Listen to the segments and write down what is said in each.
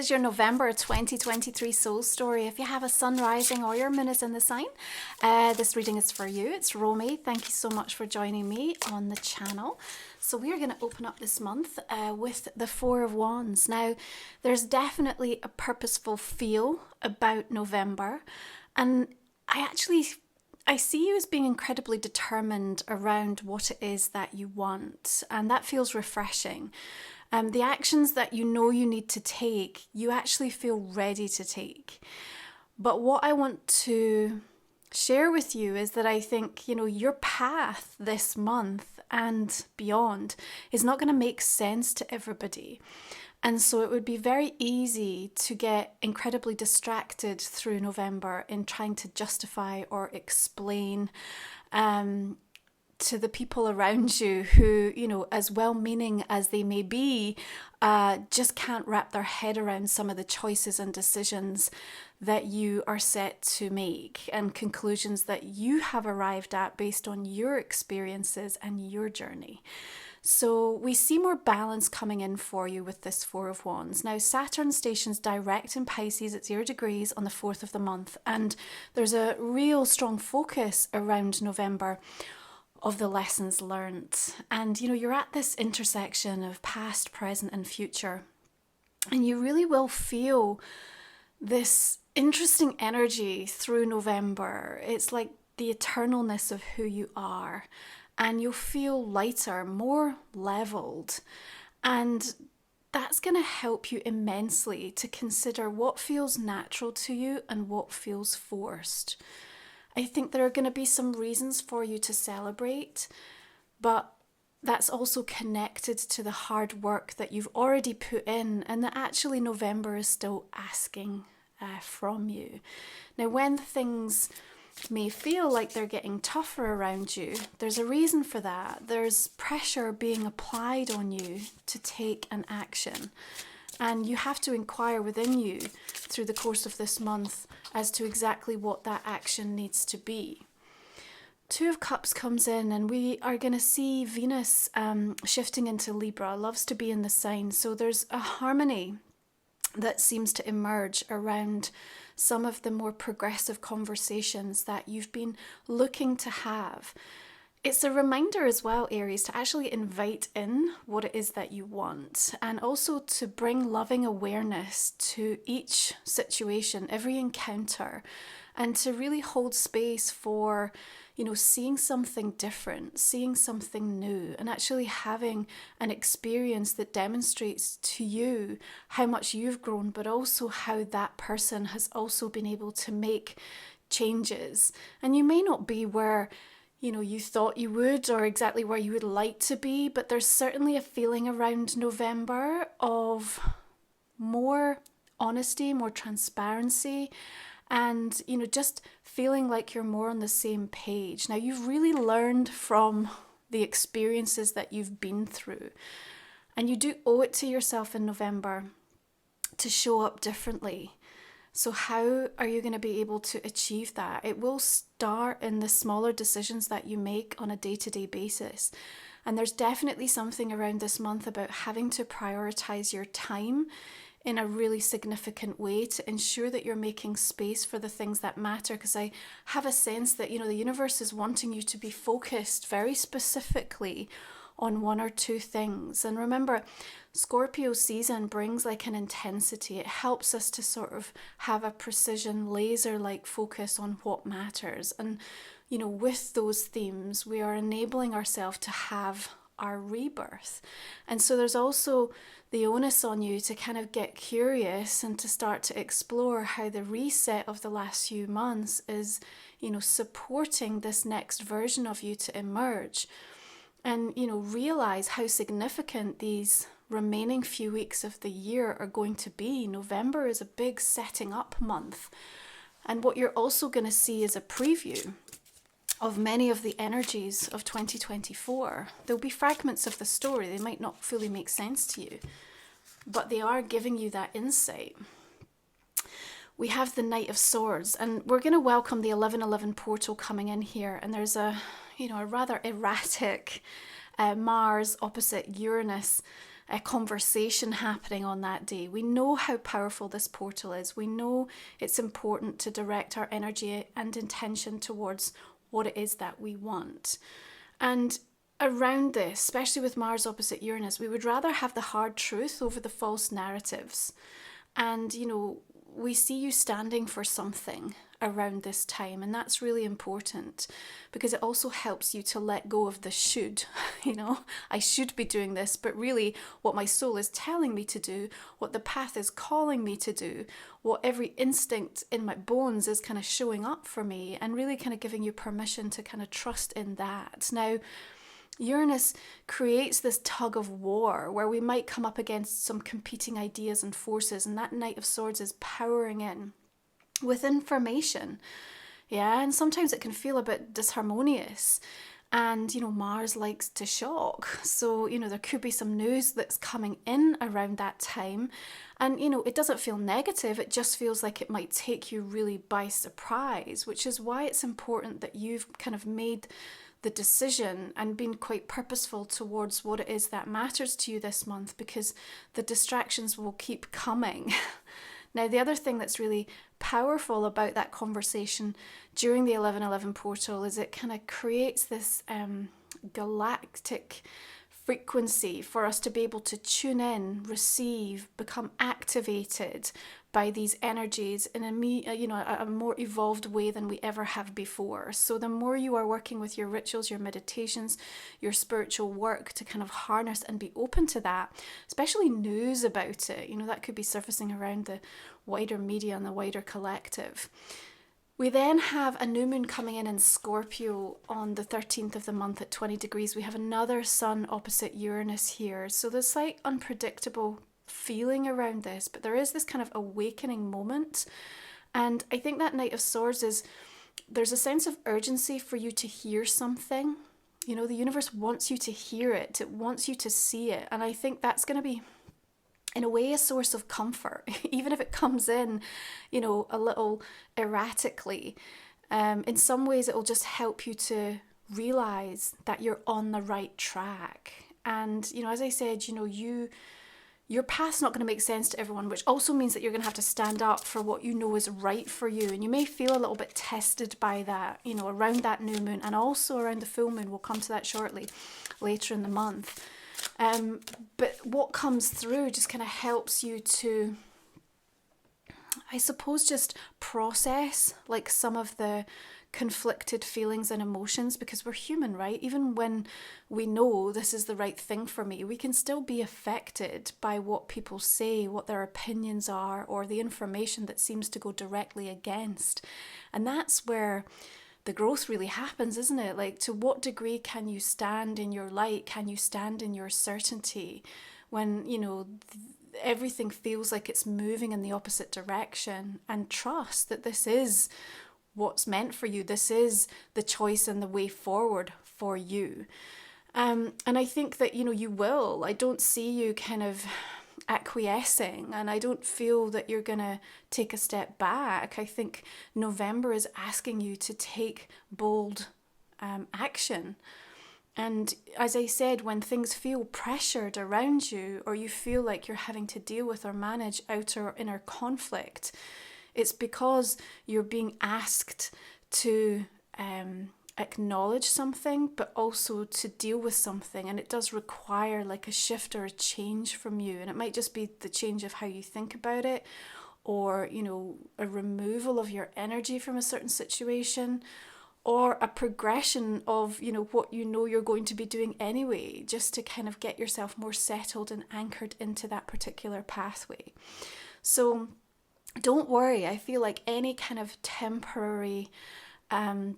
is your November 2023 soul story. If you have a sun rising or your moon is in the sign, this reading is for you. It's Romy. Thank you so much for joining me on the channel. So we are going to open up this month with the Four of Wands. Now, there's definitely a purposeful feel about November, and I see you as being incredibly determined around what it is that you want, and that feels refreshing. The actions that you know you need to take, you actually feel ready to take. But what I want to share with you is that I think, your path this month and beyond is not going to make sense to everybody. And so it would be very easy to get incredibly distracted through November in trying to justify or explain to the people around you who, as well-meaning as they may be, just can't wrap their head around some of the choices and decisions that you are set to make and conclusions that you have arrived at based on your experiences and your journey. So we see more balance coming in for you with this Four of Wands. Now, Saturn stations direct in Pisces at 0 degrees on the 4th of the month, and there's a real strong focus around November of the lessons learnt. And you're at this intersection of past, present and future, and you really will feel this interesting energy through November. It's like the eternalness of who you are, and you'll feel lighter, more leveled, and that's going to help you immensely to consider what feels natural to you and what feels forced. I think there are going to be some reasons for you to celebrate, but that's also connected to the hard work that you've already put in, and that actually November is still asking from you. Now, when things may feel like they're getting tougher around you, there's a reason for that. There's pressure being applied on you to take an action. And you have to inquire within you through the course of this month as to exactly what that action needs to be. Two of Cups comes in, and we are going to see Venus shifting into Libra, loves to be in the sign. So there's a harmony that seems to emerge around some of the more progressive conversations that you've been looking to have. It's a reminder as well, Aries, to actually invite in what it is that you want, and also to bring loving awareness to each situation, every encounter, and to really hold space for, seeing something different, seeing something new, and actually having an experience that demonstrates to you how much you've grown, but also how that person has also been able to make changes. And you may not be where you thought you would, or exactly where you would like to be, but there's certainly a feeling around November of more honesty, more transparency, and, just feeling like you're more on the same page. Now, you've really learned from the experiences that you've been through, and you do owe it to yourself in November to show up differently. So how are you going to be able to achieve that? It will start in the smaller decisions that you make on a day-to-day basis. And there's definitely something around this month about having to prioritize your time in a really significant way to ensure that you're making space for the things that matter. Because I have a sense that, the universe is wanting you to be focused very specifically on one or two things. And remember, Scorpio season brings like an intensity. It helps us to sort of have a precision, laser-like focus on what matters. And, with those themes, we are enabling ourselves to have our rebirth. And so there's also the onus on you to kind of get curious and to start to explore how the reset of the last few months is, supporting this next version of you to emerge. And, realize how significant these remaining few weeks of the year are going to be. November is a big setting up month. And what you're also going to see is a preview of many of the energies of 2024. There'll be fragments of the story. They might not fully make sense to you, but they are giving you that insight. We have the Knight of Swords, and we're going to welcome the 1111 portal coming in here. And there's a rather erratic Mars opposite Uranus a conversation happening on that day. We know how powerful this portal is. We know it's important to direct our energy and intention towards what it is that we want. And around this, especially with Mars opposite Uranus, we would rather have the hard truth over the false narratives. And, we see you standing for something around this time, and that's really important because it also helps you to let go of the should. I should be doing this, but really what my soul is telling me to do, what the path is calling me to do, what every instinct in my bones is kind of showing up for me, and really kind of giving you permission to kind of trust in that. Now, Uranus creates this tug of war where we might come up against some competing ideas and forces, and that Knight of Swords is powering in with information. Yeah, and sometimes it can feel a bit disharmonious. And, Mars likes to shock. So, there could be some news that's coming in around that time. And, it doesn't feel negative. It just feels like it might take you really by surprise, which is why it's important that you've kind of made the decision and been quite purposeful towards what it is that matters to you this month, because the distractions will keep coming. Now, the other thing that's really powerful about that conversation during the 1111 portal is it kind of creates this galactic frequency for us to be able to tune in, receive, become activated by these energies in a more evolved way than we ever have before. So the more you are working with your rituals, your meditations, your spiritual work to kind of harness and be open to that, especially news about it, that could be surfacing around the wider media and the wider collective. We then have a new moon coming in Scorpio on the 13th of the month at 20 degrees. We have another sun opposite Uranus here. So there's like unpredictable feeling around this, but there is this kind of awakening moment. And I think that Knight of Swords there's a sense of urgency for you to hear something. The universe wants you to hear it. It wants you to see it. And I think that's going to be, in a way, a source of comfort, even if it comes in, a little erratically. In some ways, it will just help you to realize that you're on the right track. And, as I said, your path's not going to make sense to everyone, which also means that you're going to have to stand up for what you know is right for you. And you may feel a little bit tested by that, around that new moon and also around the full moon. We'll come to that shortly, later in the month. But what comes through just kind of helps you to, I suppose, just process like some of the conflicted feelings and emotions, because we're human, right? Even when we know this is the right thing for me, we can still be affected by what people say, what their opinions are, or the information that seems to go directly against. And that's where the growth really happens, isn't it? Like, to what degree can you stand in your light? Can you stand in your certainty when, everything feels like it's moving in the opposite direction, and trust that this is what's meant for you. This is the choice and the way forward for you. And I think that, you will. I don't see you kind of acquiescing, and I don't feel that you're going to take a step back. I think November is asking you to take bold action. And as I said, when things feel pressured around you, or you feel like you're having to deal with or manage outer or inner conflict, it's because you're being asked to acknowledge something, but also to deal with something. And it does require like a shift or a change from you. And it might just be the change of how you think about it, or, a removal of your energy from a certain situation, or a progression of, what you're going to be doing anyway, just to kind of get yourself more settled and anchored into that particular pathway. So don't worry. I feel like any kind of temporary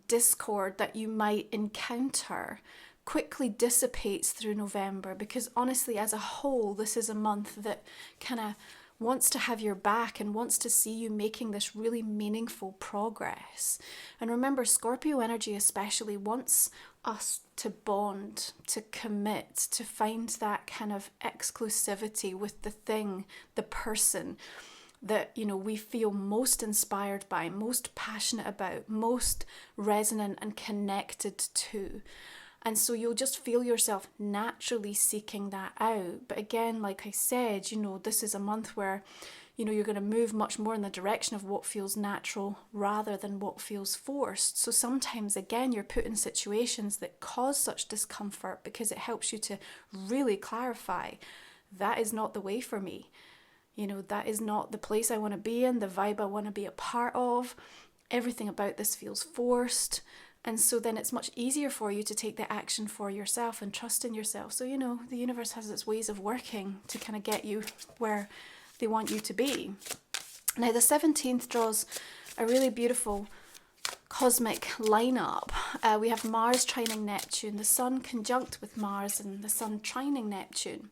discord that you might encounter quickly dissipates through November, because honestly, as a whole, this is a month that kind of wants to have your back and wants to see you making this really meaningful progress. And remember, Scorpio energy especially wants us to bond, to commit, to find that kind of exclusivity with the thing, the person that, we feel most inspired by, most passionate about, most resonant and connected to. And so you'll just feel yourself naturally seeking that out. But again, like I said, this is a month where, you're going to move much more in the direction of what feels natural rather than what feels forced. So sometimes, again, you're put in situations that cause such discomfort because it helps you to really clarify, that is not the way for me. That is not the place I want to be in, the vibe I want to be a part of. Everything about this feels forced. And so then it's much easier for you to take the action for yourself and trust in yourself. So, the universe has its ways of working to kind of get you where they want you to be. Now, the 17th draws a really beautiful cosmic lineup. We have Mars trining Neptune, the Sun conjunct with Mars, and the Sun trining Neptune.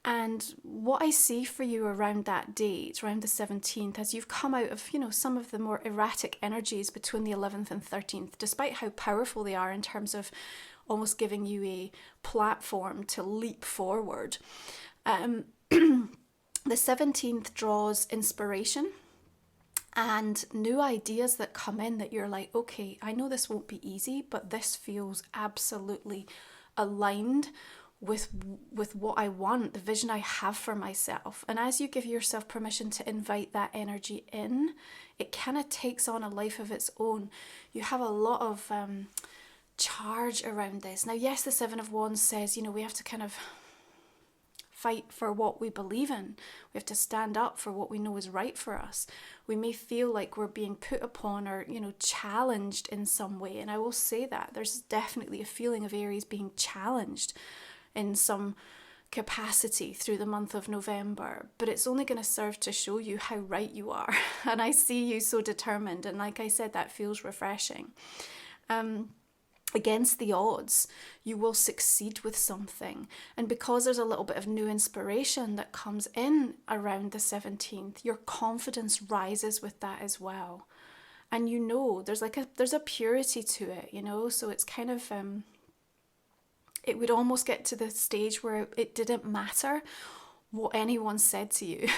And what I see for you around that date, around the 17th, as you've come out of, some of the more erratic energies between the 11th and 13th, despite how powerful they are in terms of almost giving you a platform to leap forward. The 17th draws inspiration and new ideas that come in that you're like, okay, I know this won't be easy, but this feels absolutely aligned with what I want, the vision I have for myself. And as you give yourself permission to invite that energy in, it kind of takes on a life of its own. You have a lot of charge around this. Now, yes, the Seven of Wands says, we have to kind of fight for what we believe in. We have to stand up for what we know is right for us. We may feel like we're being put upon or, challenged in some way. And I will say that there's definitely a feeling of Aries being challenged in some capacity through the month of November, but it's only going to serve to show you how right you are. And I see you so determined, and like I said, that feels refreshing. Against the odds, you will succeed with something. And because there's a little bit of new inspiration that comes in around the 17th, your confidence rises with that as well. And there's a purity to it, so it's kind of it would almost get to the stage where it didn't matter what anyone said to you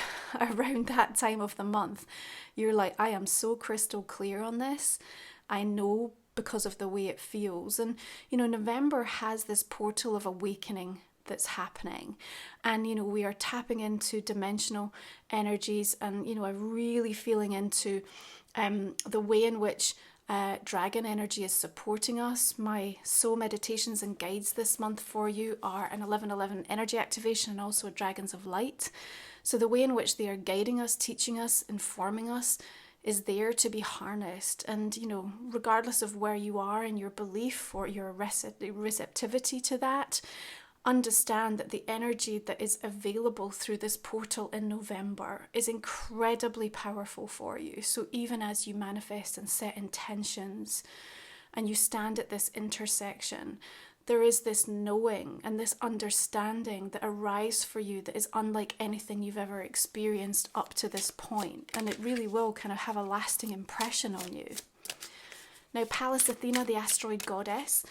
around that time of the month. You're like, I am so crystal clear on this. I know because of the way it feels. And, November has this portal of awakening that's happening. And, we are tapping into dimensional energies and, I'm really feeling into the way in which dragon energy is supporting us. My soul meditations and guides this month for you are an 11:11 energy activation and also a dragons of light. So the way in which they are guiding us, teaching us, informing us is there to be harnessed. And, regardless of where you are in your belief or your receptivity to that, understand that the energy that is available through this portal in November is incredibly powerful for you. So even as you manifest and set intentions and you stand at this intersection, there is this knowing and this understanding that arrives for you that is unlike anything you've ever experienced up to this point. And it really will kind of have a lasting impression on you. Now, Pallas Athena, the asteroid goddess,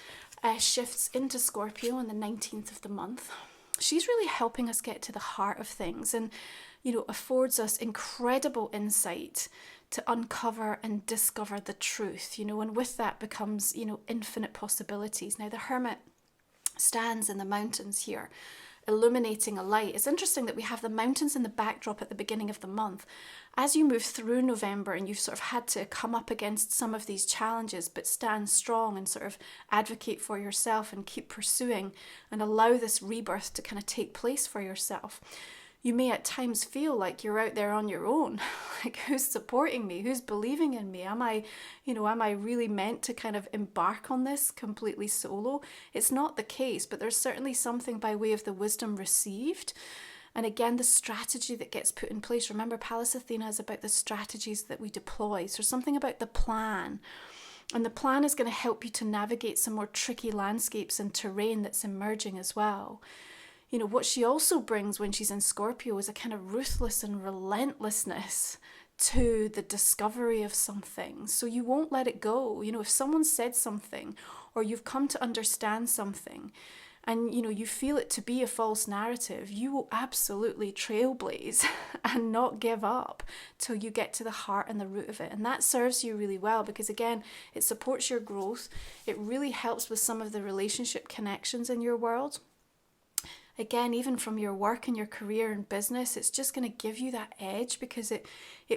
shifts into Scorpio on the 19th of the month. She's really helping us get to the heart of things and, affords us incredible insight to uncover and discover the truth, and with that becomes, infinite possibilities. Now, the Hermit stands in the mountains here, illuminating a light. It's interesting that we have the mountains in the backdrop at the beginning of the month. As you move through November and you've sort of had to come up against some of these challenges, but stand strong and sort of advocate for yourself and keep pursuing and allow this rebirth to kind of take place for yourself. You may at times feel like you're out there on your own. Like, who's supporting me? Who's believing in me? Am I really meant to kind of embark on this completely solo? It's not the case, but there's certainly something by way of the wisdom received. And again, the strategy that gets put in place. Remember, Pallas Athena is about the strategies that we deploy. So something about the plan. And the plan is going to help you to navigate some more tricky landscapes and terrain that's emerging as well. What she also brings when she's in Scorpio is a kind of ruthless and relentlessness to the discovery of something. So you won't let it go. If someone said something or you've come to understand something and you feel it to be a false narrative, you will absolutely trailblaze and not give up till you get to the heart and the root of it. And that serves you really well, because again, it supports your growth. It really helps with some of the relationship connections in your world. Again, even from your work and your career and business, it's just going to give you that edge, because it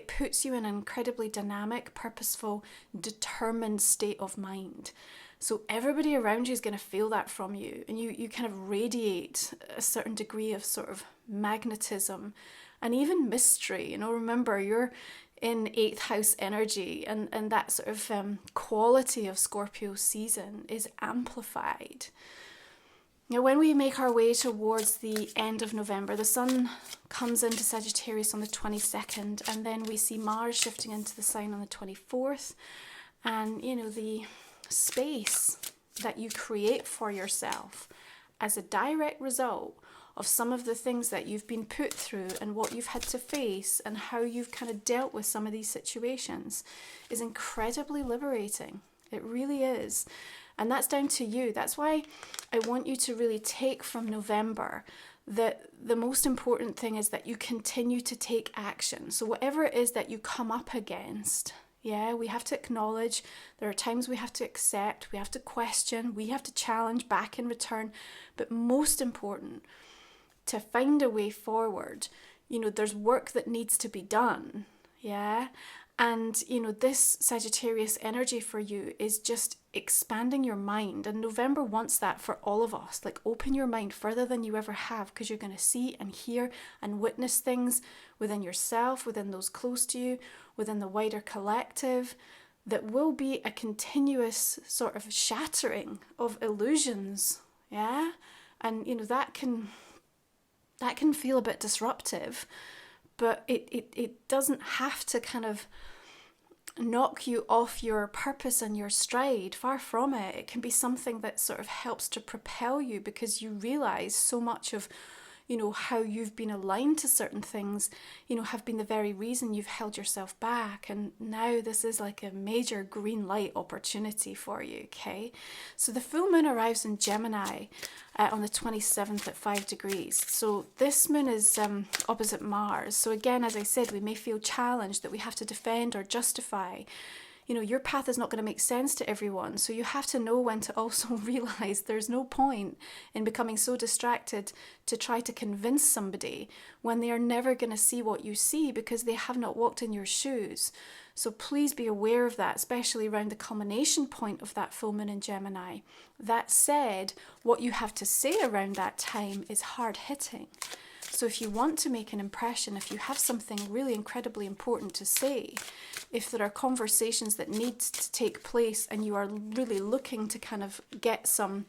puts you in an incredibly dynamic, purposeful, determined state of mind. So everybody around you is going to feel that from you, and you kind of radiate a certain degree of sort of magnetism and even mystery. Remember, you're in 8th house energy, and that sort of quality of Scorpio season is amplified. Now, when we make our way towards the end of November, the sun comes into Sagittarius on the 22nd, and then we see Mars shifting into the sign on the 24th. And, the space that you create for yourself as a direct result of some of the things that you've been put through and what you've had to face and how you've kind of dealt with some of these situations is incredibly liberating. It really is. And that's down to you. That's why I want you to really take from November that the most important thing is that you continue to take action. So whatever it is that you come up against, we have to acknowledge. There are times we have to accept, we have to question, we have to challenge back in return. But most important, to find a way forward, there's work that needs to be done. And, this Sagittarius energy for you is just expanding your mind. And November wants that for all of us. Like, open your mind further than you ever have, because you're going to see and hear and witness things within yourself, within those close to you, within the wider collective, that will be a continuous sort of shattering of illusions. And, that can feel a bit disruptive. But it doesn't have to kind of knock you off your purpose and your stride. Far from it. It can be something that sort of helps to propel you, because you realize so much of, how you've been aligned to certain things, have been the very reason you've held yourself back. And now this is like a major green light opportunity for you, okay? So the full moon arrives in Gemini on the 27th at 5 degrees. So this moon is opposite Mars. So again, as I said, we may feel challenged that we have to defend or justify. Your path is not going to make sense to everyone. So you have to know when to also realize there's no point in becoming so distracted to try to convince somebody when they are never going to see what you see, because they have not walked in your shoes. So please be aware of that, especially around the culmination point of that full moon in Gemini. That said, what you have to say around that time is hard hitting. So if you want to make an impression, if you have something really incredibly important to say, if there are conversations that need to take place and you are really looking to kind of get some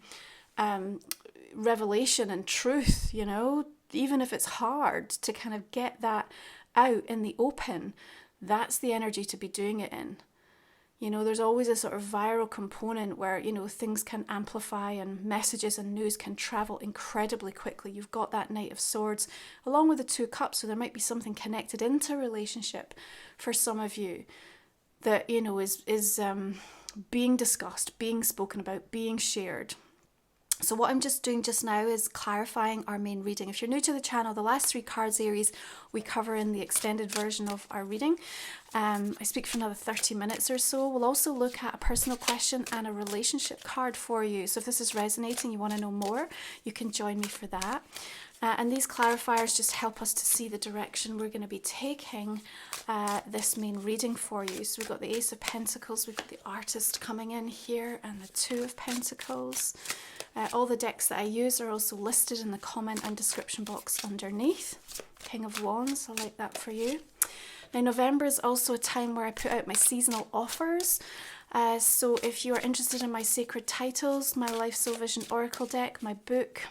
revelation and truth, even if it's hard to kind of get that out in the open, that's the energy to be doing it in. There's always a sort of viral component where, things can amplify and messages and news can travel incredibly quickly. You've got that Knight of Swords along with the 2 Cups. So there might be something connected into a relationship for some of you that, is being discussed, being spoken about, being shared. So what I'm just doing just now is clarifying our main reading. If you're new to the channel, the last 3 cards, Aries, we cover in the extended version of our reading. I speak for another 30 minutes or so. We'll also look at a personal question and a relationship card for you. So if this is resonating, you want to know more, you can join me for that. And these clarifiers just help us to see the direction we're going to be taking this main reading for you. So we've got the Ace of Pentacles, we've got the Artist coming in here, and the 2 of Pentacles. All the decks that I use are also listed in the comment and description box underneath. King of Wands, I like that for you. Now, November is also a time where I put out my seasonal offers. So if you are interested in my Sacred Titles, my Life Soul Vision Oracle deck, my book,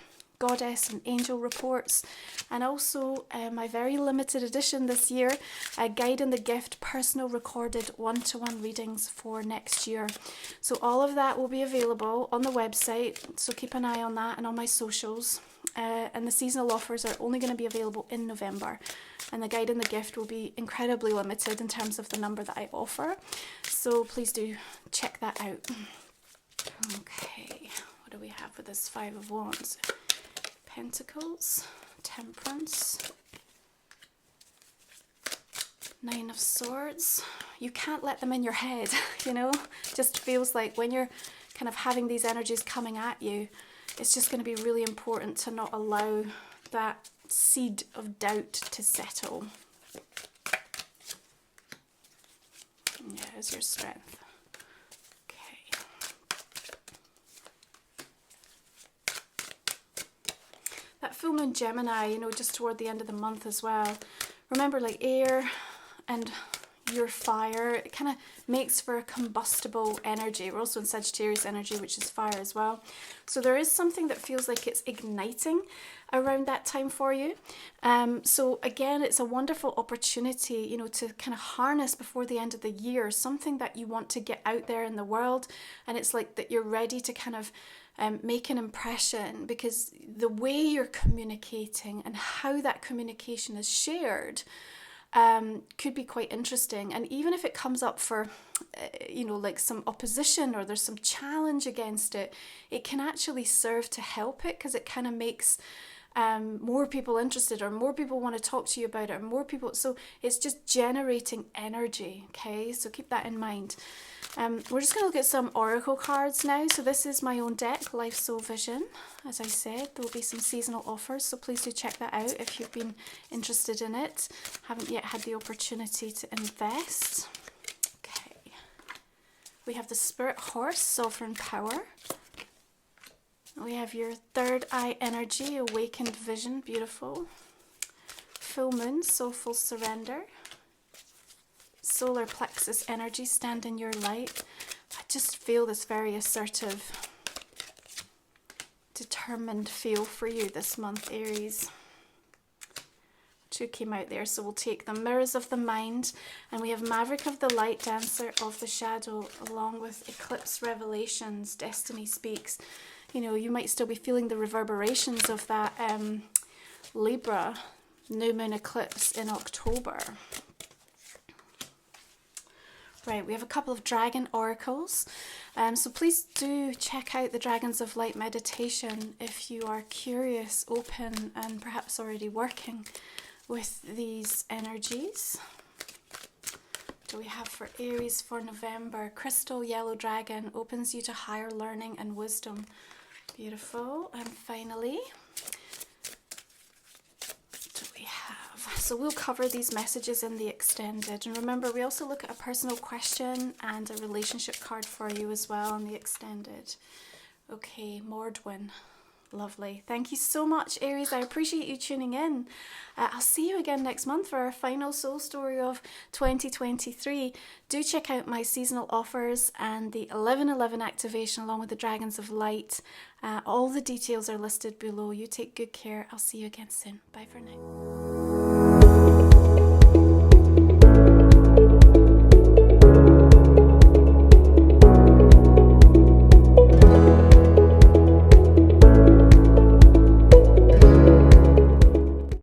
Goddess and Angel Reports, and also my very limited edition this year, Guide and the Gift personal recorded one-to-one readings for next year. So all of that will be available on the website, so keep an eye on that and on my socials. And the seasonal offers are only going to be available in November, and the Guide and the Gift will be incredibly limited in terms of the number that I offer, so please do check that out. Okay, what do we have with this Five of Wands? Pentacles, Temperance, Nine of Swords. You can't let them in your head, you know? Just feels like when you're kind of having these energies coming at you, it's just going to be really important to not allow that seed of doubt to settle. Yeah, here's your strength. Okay. That full moon Gemini, you know, just toward the end of the month as well. Remember, like air and your fire, it kind of makes for a combustible energy. We're also in Sagittarius energy, which is fire as well. So there is something that feels like it's igniting around that time for you. So again, it's a wonderful opportunity, you know, to kind of harness before the end of the year, something that you want to get out there in the world. And it's like that you're ready to kind of make an impression, because the way you're communicating and how that communication is shared could be quite interesting. And even if it comes up for, you know, like some opposition or there's some challenge against it, it can actually serve to help it, because it kind of makes more people interested, or more people want to talk to you about it, or more people. So it's just generating energy. Okay, so keep that in mind. We're just going to look at some oracle cards now. So this is my own deck, Life Soul Vision. As I said, there will be some seasonal offers, so please do check that out if you've been interested in it. Haven't yet had the opportunity to invest. Okay. We have the Spirit Horse, Sovereign Power. We have your third eye energy, Awakened Vision, beautiful. Full Moon, Soulful Surrender. Solar Plexus energy, Stand in Your Light. I just feel this very assertive, determined feel for you this month, Aries. Two came out there, so we'll take them. Mirrors of the Mind, and we have Maverick of the Light, Dancer of the Shadow, along with Eclipse Revelations, Destiny Speaks. You know, you might still be feeling the reverberations of that Libra new moon eclipse in October. Right, we have a couple of dragon oracles. So please do check out the Dragons of Light meditation if you are curious, open, and perhaps already working with these energies. What do we have for Aries for November? Crystal Yellow Dragon opens you to higher learning and wisdom. Beautiful. And finally, what do we have? So we'll cover these messages in the extended. And remember, we also look at a personal question and a relationship card for you as well in the extended. Okay, Mordwin. Lovely. Thank you so much, Aries. I appreciate you tuning in. I'll see you again next month for our final soul story of 2023. Do check out my seasonal offers and the 11/11 activation along with the Dragons of Light. All the details are listed below. You take good care. I'll see you again soon. Bye for now.